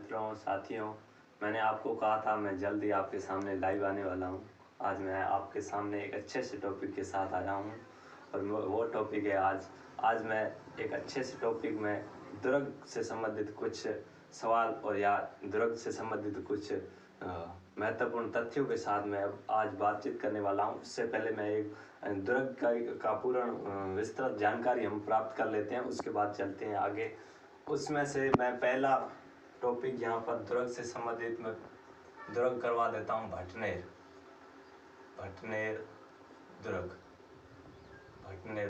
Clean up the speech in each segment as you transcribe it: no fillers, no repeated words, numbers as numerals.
मित्रों साथियों, मैंने आपको कहा था मैं जल्द ही आपके सामने लाइव आने वाला हूँ। आज मैं आपके सामने एक अच्छे से टॉपिक के साथ आया हूँ और वो टॉपिक है आज मैं एक अच्छे से टॉपिक में दुर्ग से संबंधित कुछ सवाल और या दुर्ग से संबंधित कुछ महत्वपूर्ण तथ्यों के साथ मैं अब आज बातचीत करने वाला हूँ। उससे पहले मैं एक दुर्ग का पूर्ण विस्तृत जानकारी हम प्राप्त कर लेते हैं, उसके बाद चलते हैं आगे। उसमें से मैं पहला टॉपिक यहाँ पर दुर्ग से संबंधित मैं दुर्ग करवा देता हूँ। भटनेर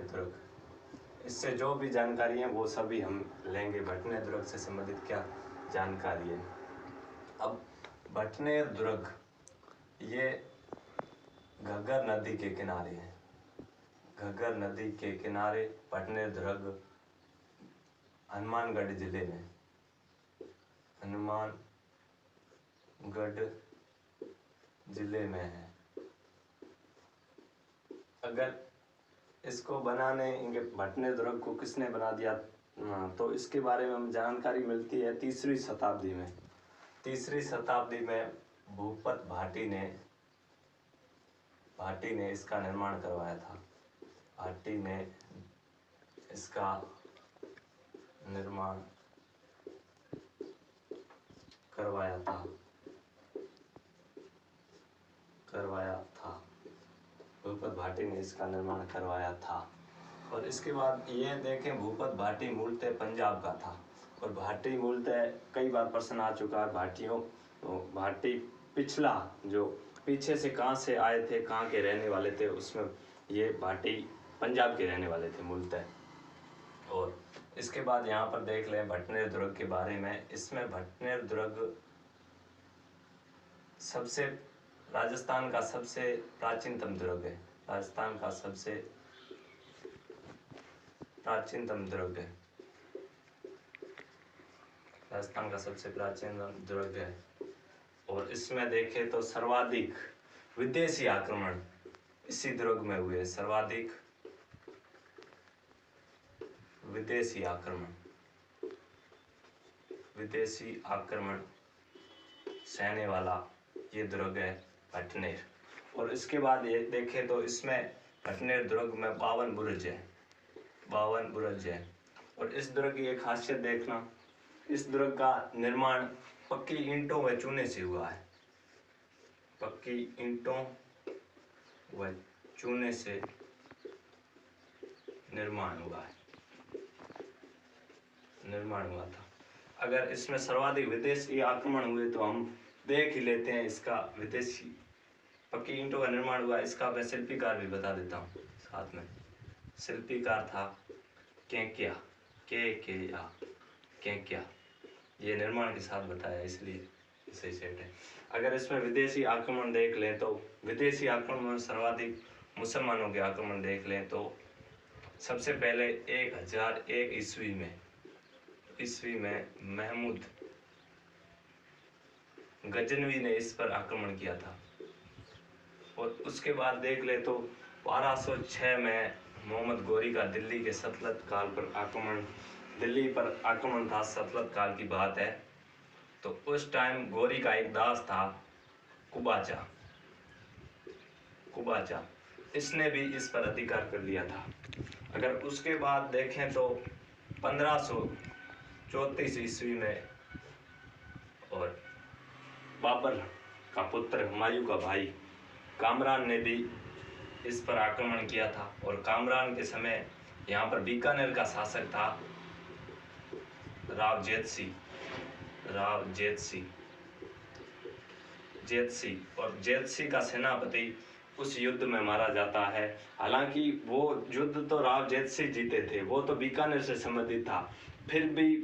दुर्ग, इससे जो भी जानकारी है वो सभी हम लेंगे। भटनेर दुर्ग से संबंधित क्या जानकारी है। अब भटनेर दुर्ग ये घग्गर नदी के किनारे है। घग्गर नदी के किनारे भटनेर दुर्ग हनुमानगढ़ जिले में, हनुमानगढ़ जिले में है। अगर इसको बनाने इनके भटनेर दुर्ग को किसने बना दिया तो इसके बारे में हम जानकारी मिलती है तीसरी शताब्दी में भूपत भाटी ने इसका निर्माण करवाया था। भाटी ने इसका निर्माण करवाया था। भूपत भाटी ने इसका निर्माण करवाया था। और इसके बाद ये देखें, भूपत भाटी मूलतः पंजाब का था। और भाटी मूलतः कई बार प्रश्न आ चुका है भाटियों, भाटी पिछला जो पीछे से कहाँ से आए थे, कहाँ के रहने वाले थे, उसमें ये भाटी पंजाब के रहने वाले थे मूलतः। और इसके बाद यहाँ पर देख लें भटनेर दुर्ग के बारे में। इसमें भटनेर दुर्ग राजस्थान का सबसे प्राचीनतम दुर्ग है। राजस्थान का सबसे प्राचीन दुर्ग है। और इसमें देखें तो सर्वाधिक विदेशी आक्रमण इसी दुर्ग में हुए। सर्वाधिक विदेशी आक्रमण सहने वाला ये दुर्ग है भटनेर। और इसके बाद ये देखें तो इसमें भटनेर दुर्ग में 52 बुरुज है। और इस दुर्ग की एक खासियत देखना, इस दुर्ग का निर्माण पक्की ईंटों व चूने से हुआ है। पक्की ईंटों व चूने से निर्माण हुआ था। अगर इसमें सर्वाधिक विदेशी आक्रमण हुए तो हम देख ही लेते हैं। इसका विदेशी पक्की ईंटों का निर्माण हुआ। इसका मैं शिल्पीकार भी बता देता हूँ साथ में। शिल्पीकार था केंकिया, केंकिया। ये निर्माण के साथ बताया इसलिए सही सेट है। अगर इसमें विदेशी आक्रमण देख लें तो विदेशी आक्रमण में सर्वाधिक मुसलमानों के आक्रमण देख लें तो सबसे पहले 1001 ईस्वी में महमूद गजनवी ने इस पर आक्रमण किया था। और उसके बाद देख ले तो 1206 में मोहम्मद गोरी का दिल्ली के सल्तनत काल पर आक्रमण था। सल्तनत काल की बात है। तो उस टाइम गोरी का एक दास था कुबाचा, इसने भी इस पर अधिकार कर लिया था। अगर उसके बाद देखें तो 1534 ईस्वी में और बाबर का पुत्र हुमायूं का भाई कामरान ने भी इस पर आक्रमण किया था। और कामरान के समय यहाँ पर बीकानेर का शासक था राव जेतसी। और जेतसी का सेनापति उस युद्ध में मारा जाता है। हालांकि वो युद्ध तो राव जेतसी जीते थे, वो तो बीकानेर से संबंधित था। फिर भी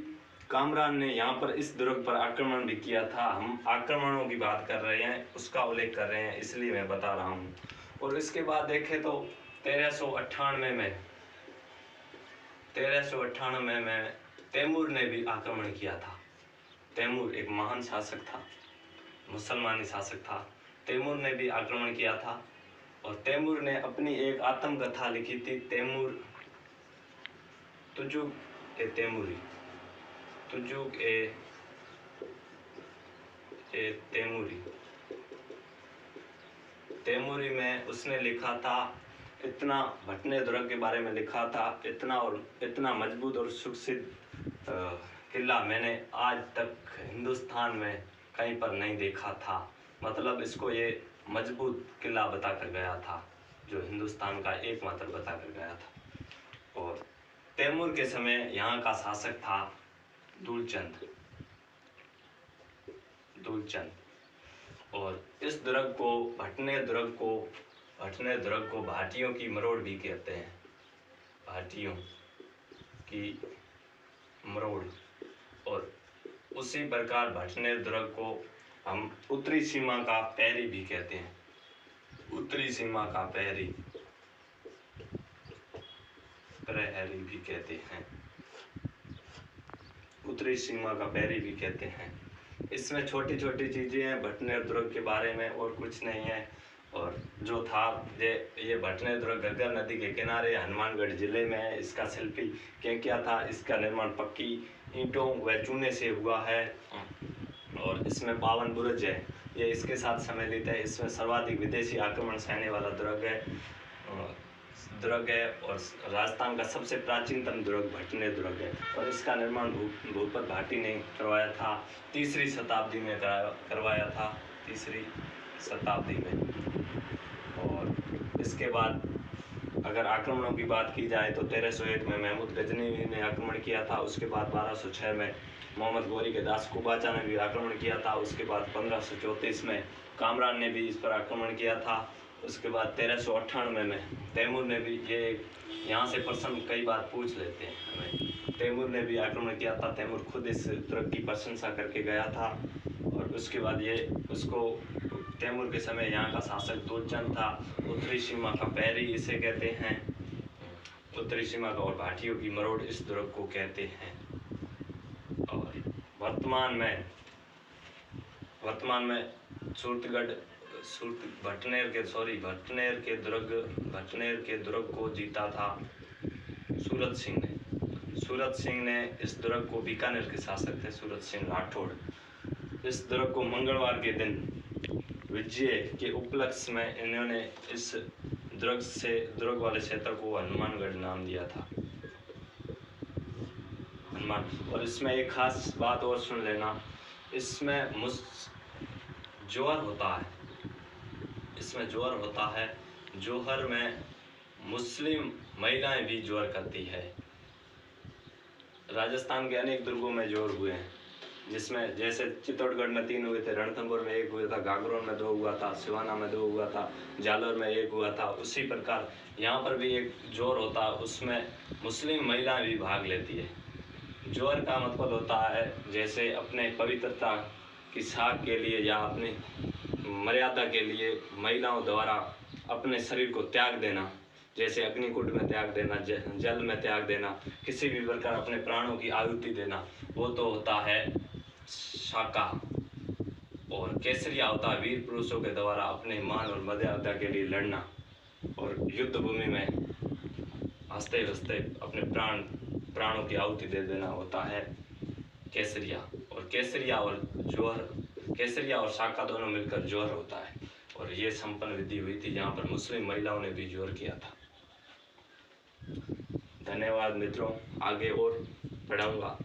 कामरान ने यहाँ पर इस दुर्ग पर आक्रमण भी किया था। हम आक्रमणों की बात कर रहे हैं, उसका उल्लेख कर रहे हैं, इसलिए मैं बता रहा हूँ। और इसके बाद देखें तो 1398 में तैमूर ने भी आक्रमण किया था। तैमूर एक महान शासक था, मुसलमानी शासक था। तैमूर ने भी आक्रमण किया था। और तैमूर ने अपनी एक आत्मकथा लिखी थी, तुजुक ए तैमूरी में उसने लिखा था, इतना भटने दुर्ग के बारे में लिखा था, इतना और इतना मजबूत और सुरक्षित किला मैंने आज तक हिंदुस्तान में कहीं पर नहीं देखा था। मतलब इसको ये मजबूत किला बताकर गया था, जो हिंदुस्तान का एकमात्र बताकर गया था। और तैमूर के समय यहाँ का शासक था दुलचंद। और इस दुर्ग को भटने दुर्ग को भाटियों की मरोड़ भी कहते हैं, भाटियों की मरोड़। और उसी प्रकार भटने दुर्ग को हम उत्तरी सीमा का पैरी भी कहते हैं, उत्तरी सीमा का प्रहरी भी कहते हैं, उत्तरी सीमा का प्रहरी भी कहते हैं। इसमें छोटी छोटी चीज़ें हैं भटनेर दुर्ग के बारे में, और कुछ नहीं है। और जो था ये भटनेर दुर्ग घग्गर नदी के किनारे हनुमानगढ़ जिले में है। इसका शिल्पी क्या था, इसका निर्माण पक्की ईंटों व चूने से हुआ है। और इसमें 52 बुरुज है, ये इसके साथ सम्मिलित है। इसमें सर्वाधिक विदेशी आक्रमण सहने वाला दुर्ग है। और राजस्थान का सबसे प्राचीनतम दुर्ग भटनेर दुर्ग है। और इसका निर्माण भूपत भाटी ने करवाया था, 3री शताब्दी में करवाया था, 3री शताब्दी में। और इसके बाद अगर आक्रमणों की बात की जाए तो 1301 में महमूद गजनी ने आक्रमण किया था। उसके बाद 1206 में मोहम्मद गोरी के दास कुबाचा ने भी आक्रमण किया था। उसके बाद 1534 में कामरान ने भी इस पर आक्रमण किया था। उसके बाद 1398 में तैमूर ने भी, ये यहाँ से प्रश्न कई बार पूछ लेते हैं हमें, तैमूर ने भी आक्रमण किया था। तैमूर खुद इस दुर्ग की प्रशंसा करके गया था। और उसके बाद तैमूर के समय यहाँ का शासक दुलचंद था। उत्तरी सीमा का प्रहरी इसे कहते हैं, उत्तरी सीमा का, और भाटियों की मरोड़ इस दुर्ग को कहते हैं। और वर्तमान में भटनेर के दुर्ग को जीता था सूरत सिंह ने इस दुर्ग को, बीकानेर के शासक थे सूरत सिंह राठौड़। इस दुर्ग को मंगलवार के दिन विजय के उपलक्ष्य में इन्होंने इस दुर्ग वाले क्षेत्र को हनुमानगढ़ नाम दिया था, हनुमान। और इसमें एक खास बात और सुन लेना, इसमें जोहर होता है। जोहर में मुस्लिम महिलाएं भी जोहर करती है। राजस्थान के अनेक दुर्गों में जोहर हुए हैं, जिसमें जैसे चित्तौड़गढ़ में 3 हुए थे, रणथंभौर में 1 हुआ था, गागरोन में 2 हुआ था, सिवाना में 2 हुआ था, जालौर में 1 हुआ था। उसी प्रकार यहाँ पर भी एक जोहर होता है, उसमें मुस्लिम महिलाएं भी भाग लेती है। जोहर का मतलब होता है जैसे अपने पवित्रता की साख के लिए या अपनी मर्यादा के लिए महिलाओं द्वारा अपने शरीर को त्याग देना, जैसे अग्निकुंड में त्याग देना, जल में त्याग देना, किसी भी प्रकार अपने प्राणों की आहुति देना, वो तो होता है शाका। और केसरिया होता है वीर पुरुषों के द्वारा अपने मान और मर्यादा के लिए लड़ना और युद्ध भूमि में हंसते हंसते अपने प्राणों की आहुति दे देना, होता है केसरिया। और केसरिया और शाका दोनों मिलकर जोहर होता है। और ये संपन्न विधि हुई थी जहाँ पर मुस्लिम महिलाओं ने भी जोहर किया था। धन्यवाद मित्रों, आगे और पढ़ाऊंगा।